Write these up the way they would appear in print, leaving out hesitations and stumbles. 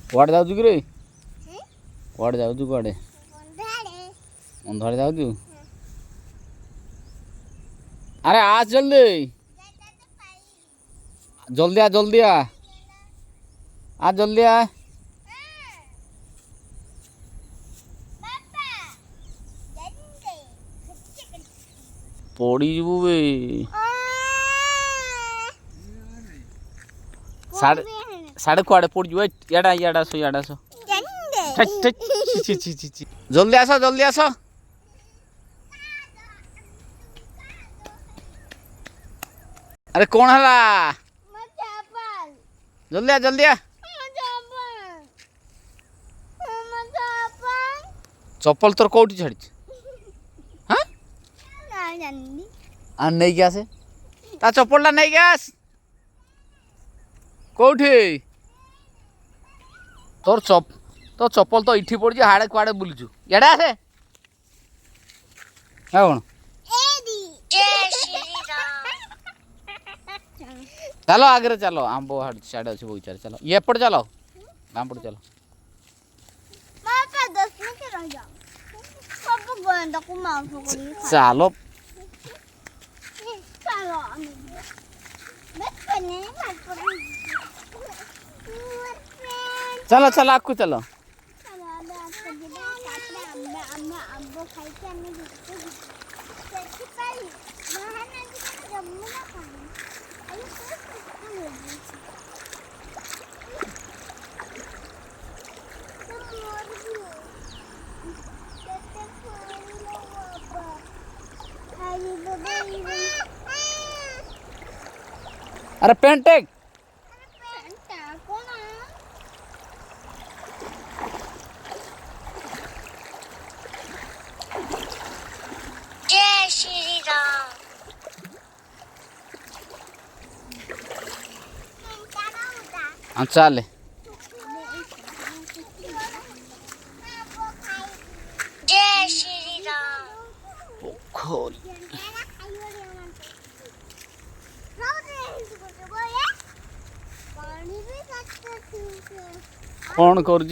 कुआड़े जाऊँ कि रे कुआड़े जाऊँ कुआड़े अंधारे जाऊँ अरे आज जल्दी जल्दी आ जल्दी आ आज जल्दी आ पड़ी जीवु बे साढ़े कुआड़े पड़ जीव याडा याडा सो जल्दी आस अरे कौन है जल्दी आ चप्पल तोर कौटी छाड़ी हाँ नहीं क्या से ता चप्पल नहीं क्या कौटी तोर तो चप्पल तो इठी पड़ी हाड़े कुआड़े बुलचु एड़ा से कौन चलो आगे चलो आंब साढ़े अच्छे बगीचार चलो ये पड़ चलो आम पड़ चलो चलो चलो चलो आपको चलो अरे पेंट जय श्री राम चले जय श्री राम खोल कौन कर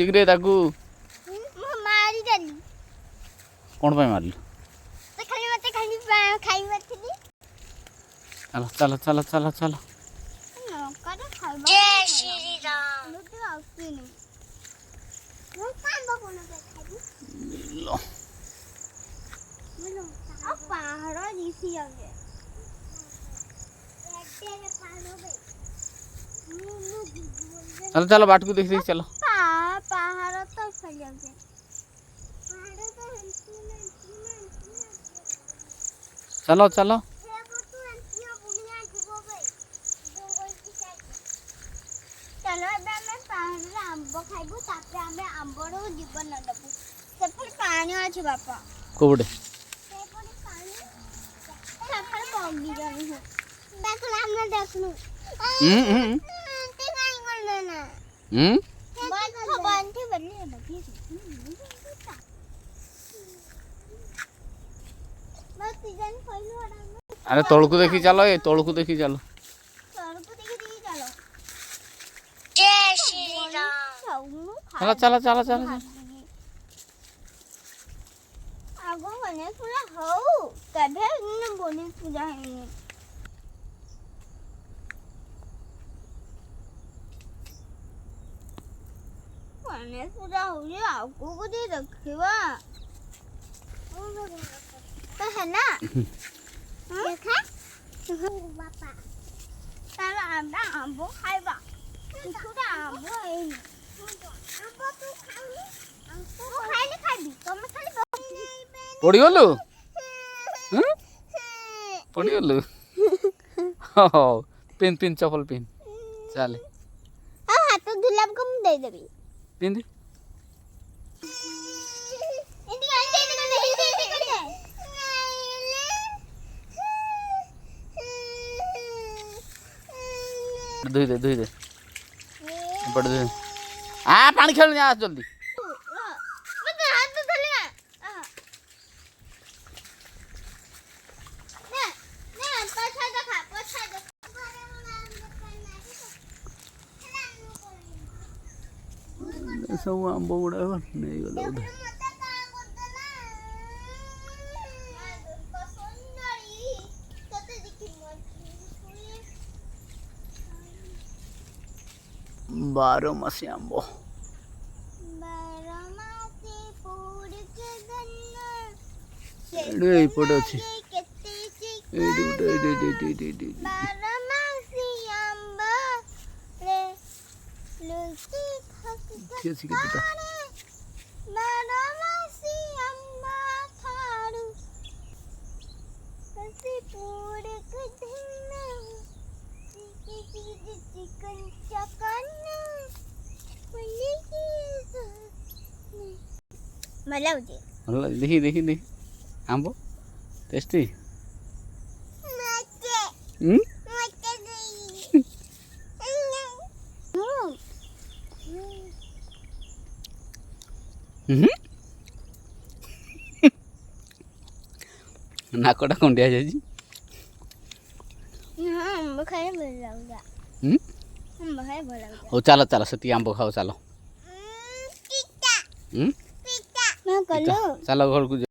कौन मार चलो चलो चलो चलो जय श्री राम चलो चलो बाट को देख देख चलो चलो चलो कोबड़े अरे तोड़ को देखी चलो ये तोड़ को देखी चलो जय श्री राम चलो चलो चलो चलो आगो बने पूरा हो तबे न बोली पूजा है बने पूजा हो ये आगो को दे रखिवा तो है ना देखा बापा तारा आंबा आंबो खाइबा पूरा आंबो है आंबो तू खाइले खाइबी तुम खाली पड़ी गलु पड़ी गलु पिन पिन चप्पल पिन चले हाथ धुलाब को दे देबी पिन धुई दे बड़ दे आ पानी खेल आ जल्दी सब आंब गुड़ाक नहीं गले बोधे बारो मासी आंब पड़े अच्छी देखी देखी देखी आंब टेस्टी नाकटा कंडिया जाए हो चलो चलो से आंब खाओ चलो चलो घर को